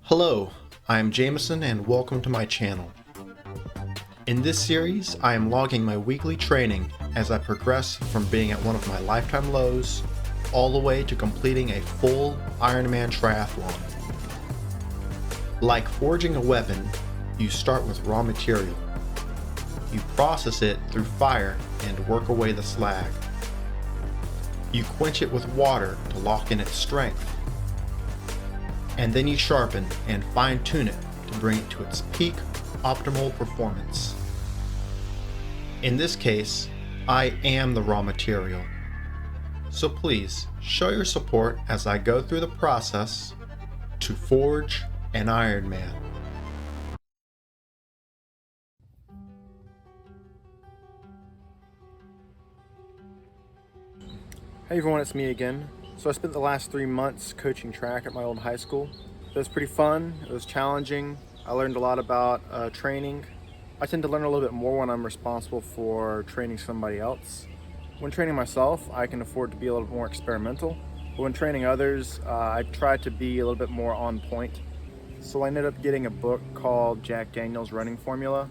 Hello, I am Jameson and welcome to my channel. In this series, I am logging my weekly training as I progress from being at one of my lifetime lows all the way to completing a full Ironman triathlon. Like forging a weapon, you start with raw material. You process it through fire and work away the slag. You quench it with water to lock in its strength. And then you sharpen and fine-tune it to bring it to its peak optimal performance. In this case, I am the raw material. So please show your support as I go through the process to forge an Ironman. Hey everyone, it's me again. So I spent the last 3 months coaching track at my old high school. It was pretty fun, it was challenging. I learned a lot about training. I tend to learn a little bit more when I'm responsible for training somebody else. When training myself, I can afford to be a little more experimental. But when training others, I try to be a little bit more on point. So I ended up getting a book called Jack Daniel's Running Formula.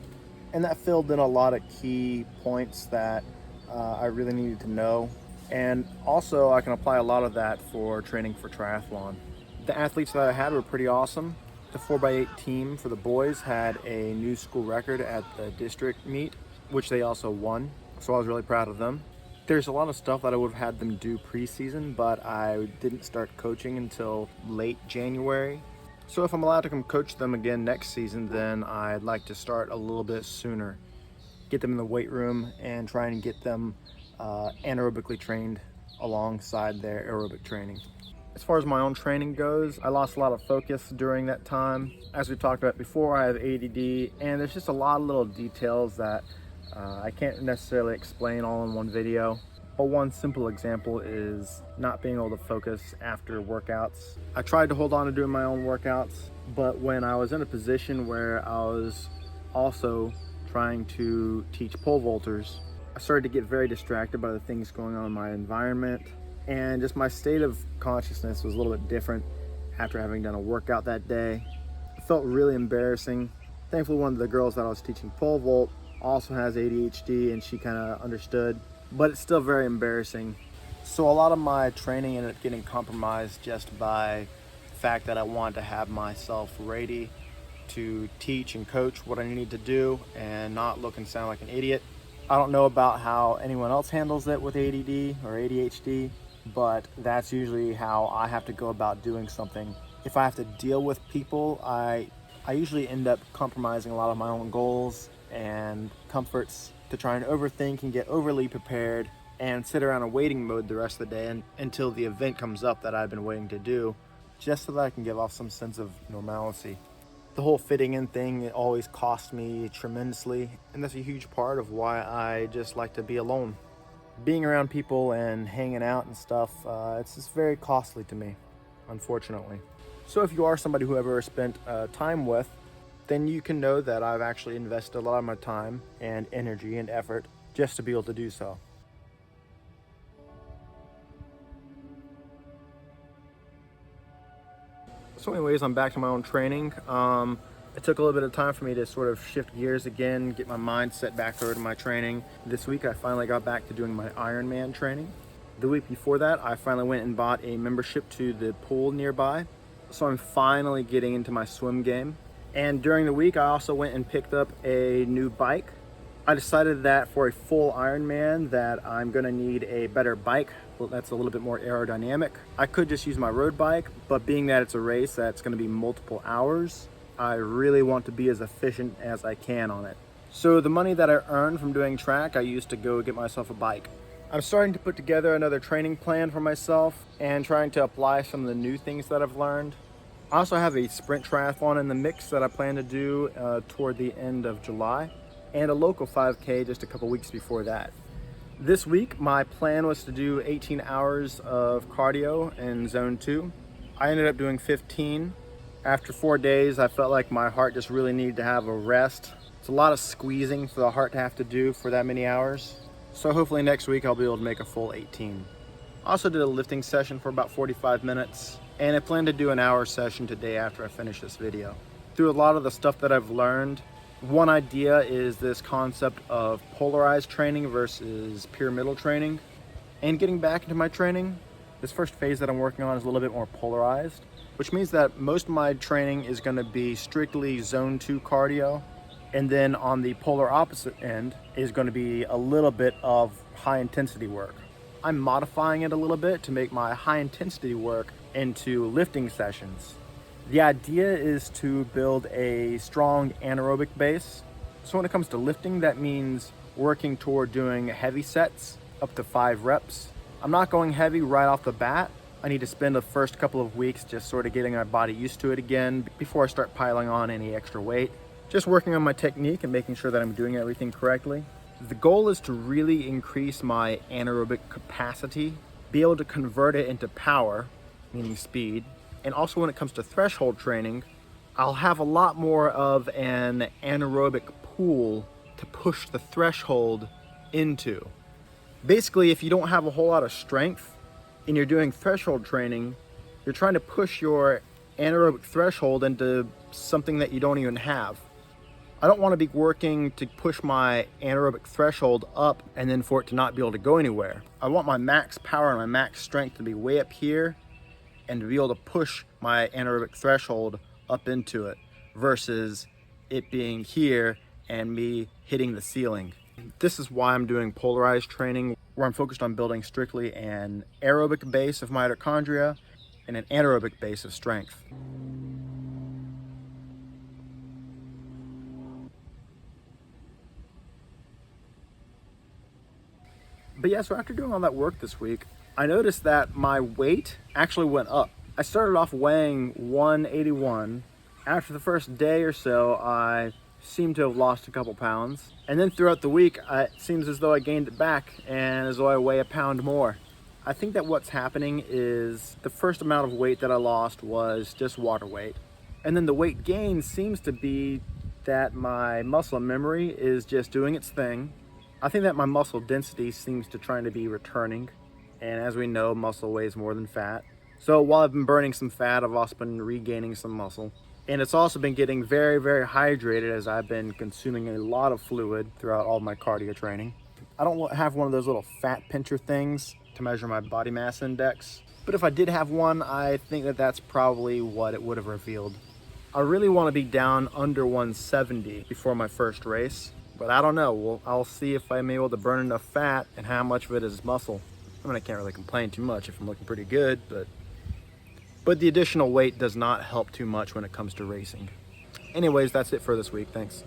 And that filled in a lot of key points that I really needed to know. And also I can apply a lot of that for training for triathlon. The athletes that I had were pretty awesome. The 4x8 team for the boys had a new school record at the district meet, which they also won. So I was really proud of them. There's a lot of stuff that I would have had them do preseason, but I didn't start coaching until late January. So if I'm allowed to come coach them again next season, then I'd like to start a little bit sooner. Get them in the weight room and try and get them anaerobically trained alongside their aerobic training. As far as my own training goes, I lost a lot of focus during that time. As we've talked about before, I have ADD, and there's just a lot of little details that I can't necessarily explain all in one video. But one simple example is not being able to focus after workouts. I tried to hold on to doing my own workouts, but when I was in a position where I was also trying to teach pole vaulters, I started to get very distracted by the things going on in my environment, and just my state of consciousness was a little bit different after having done a workout that day. It felt really embarrassing. Thankfully, one of the girls that I was teaching pole vault also has ADHD, and she kind of understood, but it's still very embarrassing. So a lot of my training ended up getting compromised just by the fact that I wanted to have myself ready to teach and coach what I needed to do and not look and sound like an idiot. I don't know about how anyone else handles it with ADD or ADHD, but that's usually how I have to go about doing something. If I have to deal with people, I usually end up compromising a lot of my own goals and comforts to try and overthink and get overly prepared and sit around in waiting mode the rest of the day until the event comes up that I've been waiting to do, just so that I can give off some sense of normalcy. The whole fitting in thing, it always cost me tremendously, and that's a huge part of why I just like to be alone. Being around people and hanging out and stuff, it's just very costly to me, unfortunately. So if you are somebody who ever spent time with, then you can know that I've actually invested a lot of my time and energy and effort just to be able to do so. So anyways, I'm back to my own training. It took a little bit of time for me to sort of shift gears again, get my mind set back over to my training. This week I finally got back to doing my Ironman training. The week before that, I finally went and bought a membership to the pool nearby. So I'm finally getting into my swim game. And during the week, I also went and picked up a new bike. I decided that for a full Ironman that I'm gonna need a better bike that's a little bit more aerodynamic. I could just use my road bike, but being that it's a race that's gonna be multiple hours, I really want to be as efficient as I can on it. So the money that I earned from doing track, I used to go get myself a bike. I'm starting to put together another training plan for myself and trying to apply some of the new things that I've learned. I also have a sprint triathlon in the mix that I plan to do toward the end of July, and a local 5K just a couple weeks before that. This week, my plan was to do 18 hours of cardio in zone 2. I ended up doing 15. After 4 days, I felt like my heart just really needed to have a rest. It's a lot of squeezing for the heart to have to do for that many hours. So hopefully next week I'll be able to make a full 18. I also did a lifting session for about 45 minutes. and I plan to do an hour session today after I finish this video. Through a lot of the stuff that I've learned, one idea is this concept of polarized training versus pyramidal training. And getting back into my training, this first phase that I'm working on is a little bit more polarized, which means that most of my training is going to be strictly zone 2 cardio, and then on the polar opposite end is going to be a little bit of high intensity work. I'm modifying it a little bit to make my high intensity work into lifting sessions. The idea is to build a strong anaerobic base. So when it comes to lifting, that means working toward doing heavy sets up to 5 reps. I'm not going heavy right off the bat. I need to spend the first couple of weeks just sort of getting my body used to it again before I start piling on any extra weight. Just working on my technique and making sure that I'm doing everything correctly. The goal is to really increase my anaerobic capacity, be able to convert it into power, meaning speed. And also when it comes to threshold training, I'll have a lot more of an anaerobic pool to push the threshold into. Basically, if you don't have a whole lot of strength and you're doing threshold training, you're trying to push your anaerobic threshold into something that you don't even have. I don't want to be working to push my anaerobic threshold up and then for it to not be able to go anywhere. I want my max power and my max strength to be way up here and to be able to push my anaerobic threshold up into it versus it being here and me hitting the ceiling. This is why I'm doing polarized training, where I'm focused on building strictly an aerobic base of mitochondria and an anaerobic base of strength. But yeah, so after doing all that work this week, I noticed that my weight actually went up. I started off weighing 181. After the first day or so, I seemed to have lost a couple pounds. And then throughout the week, it seems as though I gained it back and as though I weigh a pound more. I think that what's happening is the first amount of weight that I lost was just water weight. And then the weight gain seems to be that my muscle memory is just doing its thing. I think that my muscle density seems to try to be returning. And as we know, muscle weighs more than fat. So while I've been burning some fat, I've also been regaining some muscle. And it's also been getting very, very hydrated as I've been consuming a lot of fluid throughout all my cardio training. I don't have one of those little fat pincher things to measure my body mass index. But if I did have one, I think that that's probably what it would have revealed. I really want to be down under 170 before my first race. But I don't know. Well, I'll see if I'm able to burn enough fat and how much of it is muscle. I mean, I can't really complain too much if I'm looking pretty good, but the additional weight does not help too much when it comes to racing. Anyways, that's it for this week. Thanks.